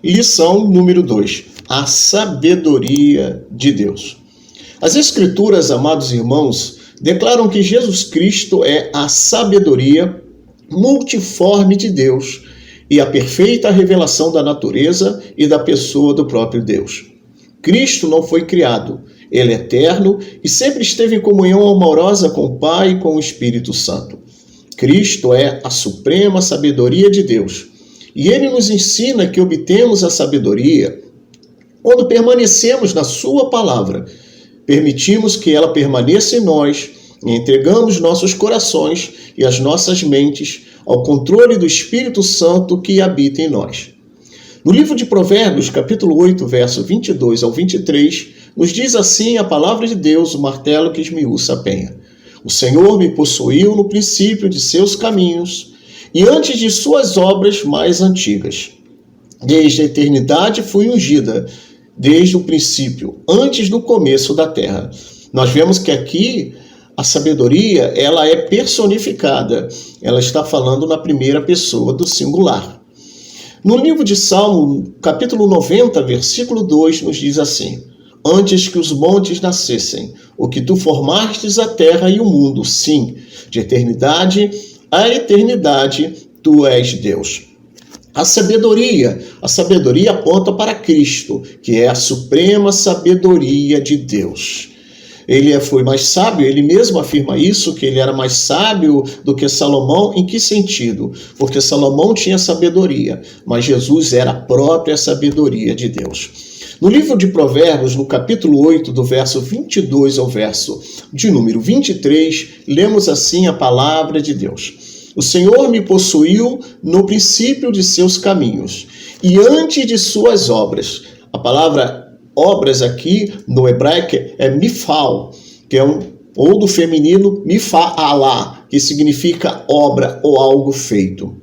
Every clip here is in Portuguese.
Lição número 2. A sabedoria de Deus. As Escrituras, amados irmãos, declaram que Jesus Cristo é a sabedoria multiforme de Deus e a perfeita revelação da natureza e da pessoa do próprio Deus. Cristo não foi criado, ele é eterno e sempre esteve em comunhão amorosa com o Pai e com o Espírito Santo. Cristo é a suprema sabedoria de Deus. E ele nos ensina que obtemos a sabedoria quando permanecemos na sua palavra, permitimos que ela permaneça em nós e entregamos nossos corações e as nossas mentes ao controle do Espírito Santo que habita em nós. No livro de Provérbios, capítulo 8, verso 22 ao 23, nos diz assim a palavra de Deus, o martelo que esmiuça a penha. O Senhor me possuiu no princípio de seus caminhos e antes de suas obras mais antigas. Desde a eternidade fui ungida, desde o princípio, antes do começo da terra. Nós vemos que aqui a sabedoria, ela é personificada. Ela está falando na primeira pessoa do singular. No livro de Salmo, capítulo 90, versículo 2, nos diz assim: antes que os montes nascessem, o que tu formastes a terra e o mundo, sim, de eternidade a eternidade, tu és Deus. A sabedoria aponta para Cristo, que é a suprema sabedoria de Deus. Ele foi mais sábio, ele mesmo afirma isso, que ele era mais sábio do que Salomão. Em que sentido? Porque Salomão tinha sabedoria, mas Jesus era a própria sabedoria de Deus. No livro de Provérbios, no capítulo 8, do verso 22 ao verso de número 23, lemos assim a palavra de Deus. O Senhor me possuiu no princípio de seus caminhos e antes de suas obras. A palavra obras aqui no hebraico é mifal, que é ou do feminino mifa'alá, que significa obra ou algo feito.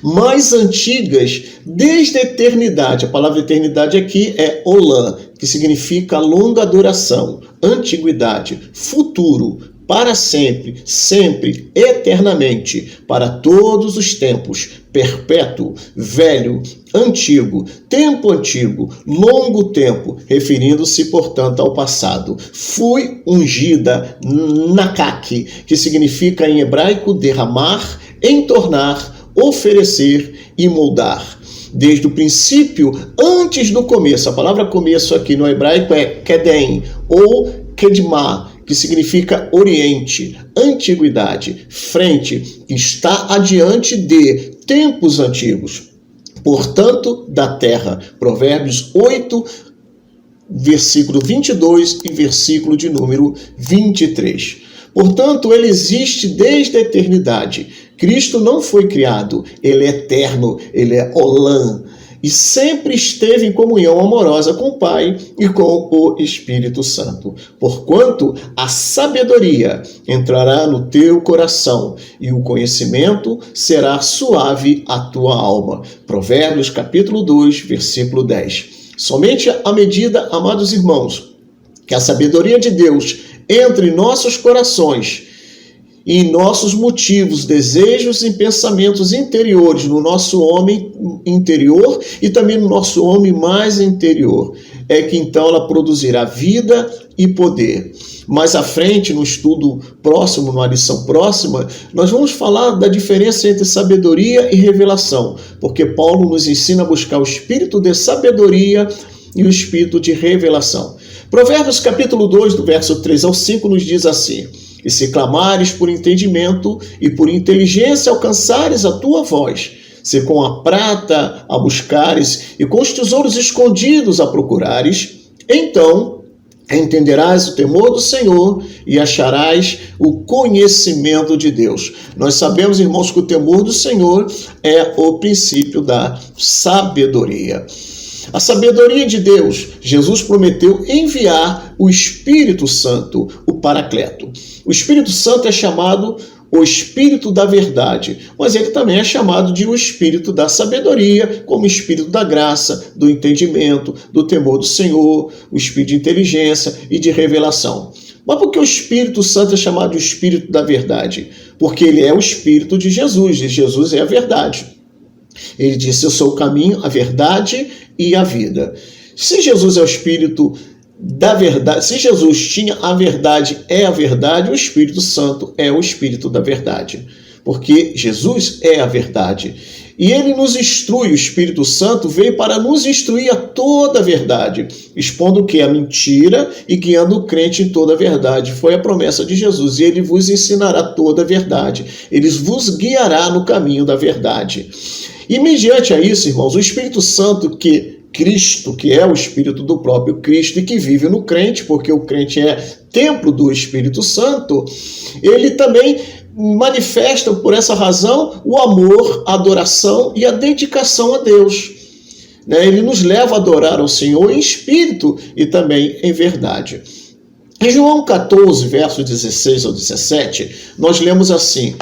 Mais antigas, desde a eternidade. A palavra eternidade aqui é olã, que significa longa duração, antiguidade, futuro, para sempre, sempre, eternamente, para todos os tempos, perpétuo, velho, antigo, longo tempo, referindo-se, portanto, ao passado. Fui ungida, nakak, que significa em hebraico derramar, entornar, oferecer e moldar. Desde o princípio, antes do começo. A palavra começo aqui no hebraico é kedem ou kedma, que significa oriente, antiguidade, frente, está adiante de tempos antigos, portanto, da terra. Provérbios 8, versículo 22 e versículo de número 23. Portanto, ele existe desde a eternidade. Cristo não foi criado, ele é eterno, ele é olã, e sempre esteve em comunhão amorosa com o Pai e com o Espírito Santo. Porquanto a sabedoria entrará no teu coração e o conhecimento será suave à tua alma. Provérbios capítulo 2, versículo 10. Somente à medida, amados irmãos, que a sabedoria de Deus entre em nossos corações e em nossos motivos, desejos e pensamentos interiores, no nosso homem interior e também no nosso homem mais interior, é que então ela produzirá vida e poder. Mais à frente, no estudo próximo, numa lição próxima, nós vamos falar da diferença entre sabedoria e revelação, porque Paulo nos ensina a buscar o espírito de sabedoria e o espírito de revelação. Provérbios capítulo 2, do verso 3 ao 5, nos diz assim: e se clamares por entendimento e por inteligência alcançares a tua voz, se com a prata a buscares e com os tesouros escondidos a procurares, então entenderás o temor do Senhor e acharás o conhecimento de Deus. Nós sabemos, irmãos, que o temor do Senhor é o princípio da sabedoria. A sabedoria de Deus, Jesus prometeu enviar o Espírito Santo, o Paracleto. O Espírito Santo é chamado o Espírito da verdade, mas ele também é chamado de o Espírito da sabedoria, como o Espírito da graça, do entendimento, do temor do Senhor, o Espírito de inteligência e de revelação. Mas por que o Espírito Santo é chamado de Espírito da verdade? Porque ele é o Espírito de Jesus, e Jesus é a verdade. Ele disse: eu sou o caminho, a verdade e a vida. Se Jesus é o Espírito da verdade, se Jesus tinha a verdade, é a verdade, o Espírito Santo é o Espírito da verdade. Porque Jesus é a verdade. E ele nos instrui, o Espírito Santo veio para nos instruir a toda a verdade, expondo o que é a mentira e guiando o crente em toda a verdade. Foi a promessa de Jesus, e ele vos ensinará toda a verdade. Ele vos guiará no caminho da verdade. E mediante a isso, irmãos, o Espírito Santo, que Cristo, que é o Espírito do próprio Cristo e que vive no crente, porque o crente é templo do Espírito Santo, ele também manifesta, por essa razão, o amor, a adoração e a dedicação a Deus. Ele nos leva a adorar ao Senhor em espírito e também em verdade. Em João 14, versos 16 ao 17, nós lemos assim: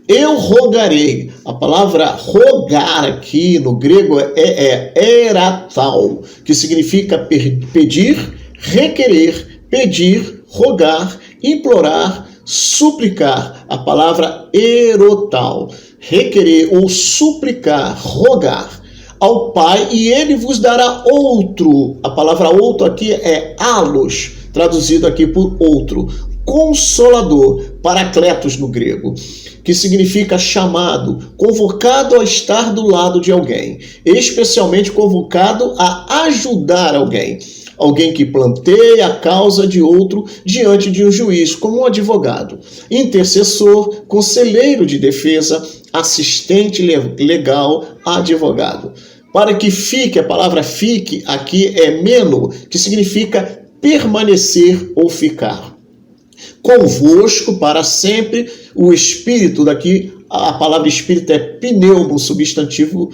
eu rogarei. A palavra rogar aqui no grego é eratal, que significa pedir, requerer, pedir, rogar, implorar, suplicar. A palavra erotal, requerer ou suplicar, rogar ao Pai, e ele vos dará outro. A palavra outro aqui é alos, traduzido aqui por outro, consolador, paracletos no grego, que significa chamado, convocado a estar do lado de alguém, especialmente convocado a ajudar alguém. Alguém que planteia a causa de outro diante de um juiz, como um advogado, intercessor, conselheiro de defesa, assistente legal, advogado. Para que fique, a palavra fique aqui é meno, que significa permanecer ou ficar. Convosco para sempre, o Espírito, daqui a palavra Espírito é pneumo, substantivo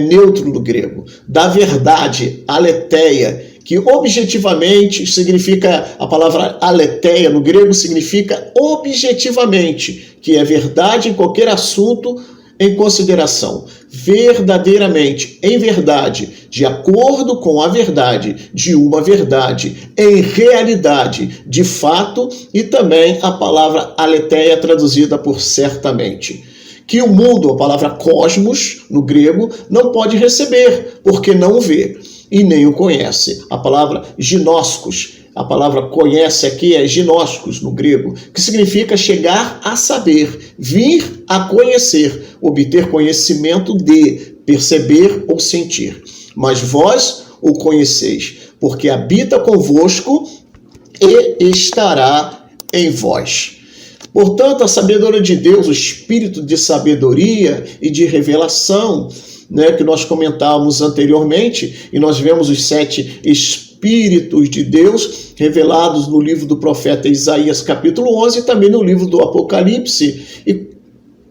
neutro no grego, da verdade, aletheia, que objetivamente significa, a palavra aletheia no grego significa objetivamente, que é verdade em qualquer assunto em consideração, verdadeiramente, em verdade, de acordo com a verdade, de uma verdade, em realidade, de fato, e também a palavra aletheia traduzida por certamente. Que o mundo, a palavra cosmos no grego, não pode receber, porque não o vê e nem o conhece. A palavra ginoscos, a palavra conhece aqui é ginoscos no grego, que significa chegar a saber, vir a conhecer, obter conhecimento de, perceber ou sentir. Mas vós o conheceis, porque habita convosco e estará em vós. Portanto, a sabedoria de Deus, o espírito de sabedoria e de revelação, que nós comentávamos anteriormente, e nós vemos os 7 Espíritos de Deus revelados no livro do profeta Isaías, capítulo 11, e também no livro do Apocalipse. E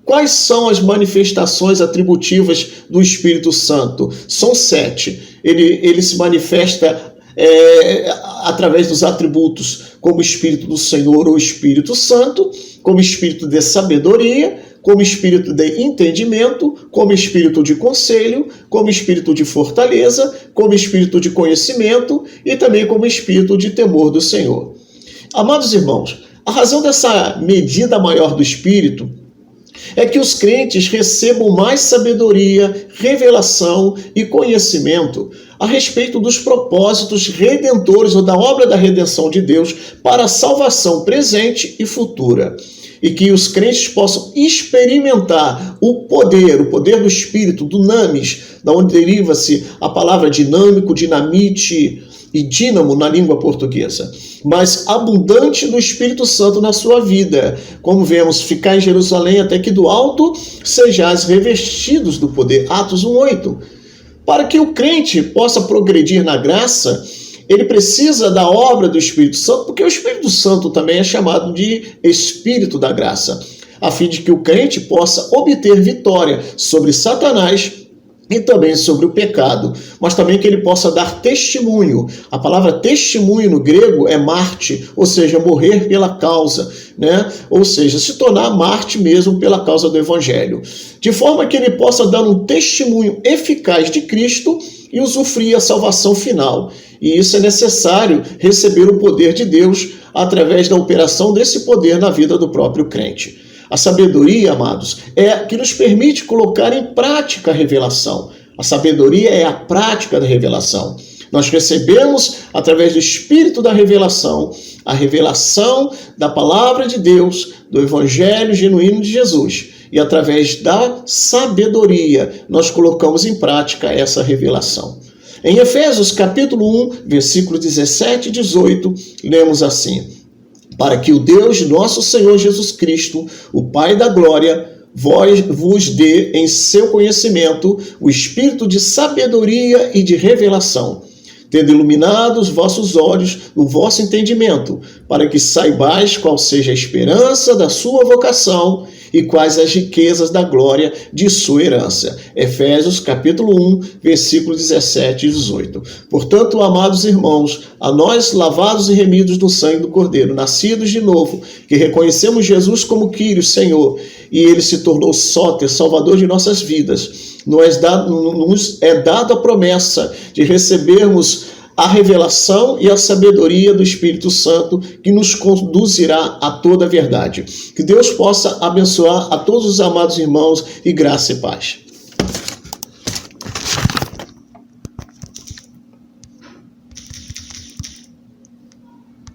quais são as manifestações atributivas do Espírito Santo? São 7. Ele se manifesta através dos atributos como Espírito do Senhor ou Espírito Santo, como Espírito de sabedoria, como espírito de entendimento, como espírito de conselho, como espírito de fortaleza, como espírito de conhecimento e também como espírito de temor do Senhor. Amados irmãos, a razão dessa medida maior do espírito é que os crentes recebam mais sabedoria, revelação e conhecimento a respeito dos propósitos redentores ou da obra da redenção de Deus para a salvação presente e futura. E que os crentes possam experimentar o poder do Espírito, do namis, da onde deriva-se a palavra dinâmico, dinamite e dínamo na língua portuguesa, mas abundante do Espírito Santo na sua vida. Como vemos, ficar em Jerusalém até que do alto sejais revestidos do poder. Atos 1:8. Para que o crente possa progredir na graça, ele precisa da obra do Espírito Santo, porque o Espírito Santo também é chamado de Espírito da graça, a fim de que o crente possa obter vitória sobre Satanás e também sobre o pecado, mas também que ele possa dar testemunho. A palavra testemunho no grego é marte, ou seja, morrer pela causa, ou seja, se tornar marte mesmo pela causa do Evangelho, de forma que ele possa dar um testemunho eficaz de Cristo e usufruir a salvação final. E isso é necessário receber o poder de Deus através da operação desse poder na vida do próprio crente. A sabedoria, amados, é a que nos permite colocar em prática a revelação. A sabedoria é a prática da revelação. Nós recebemos, através do Espírito da revelação, a revelação da palavra de Deus, do Evangelho genuíno de Jesus. E através da sabedoria, nós colocamos em prática essa revelação. Em Efésios capítulo 1, versículo 17 e 18, lemos assim: para que o Deus de nosso Senhor Jesus Cristo, o Pai da glória, vos dê em seu conhecimento o espírito de sabedoria e de revelação, tendo iluminado os vossos olhos, o vosso entendimento, para que saibais qual seja a esperança da sua vocação e quais as riquezas da glória de sua herança. Efésios capítulo 1, versículos 17 e 18. Portanto, amados irmãos, a nós, lavados e remidos no sangue do Cordeiro, nascidos de novo, que reconhecemos Jesus como Quírios, Senhor, e ele se tornou sóter, salvador de nossas vidas, nos é dada a promessa de recebermos a revelação e a sabedoria do Espírito Santo, que nos conduzirá a toda a verdade. Que Deus possa abençoar a todos os amados irmãos e graça e paz.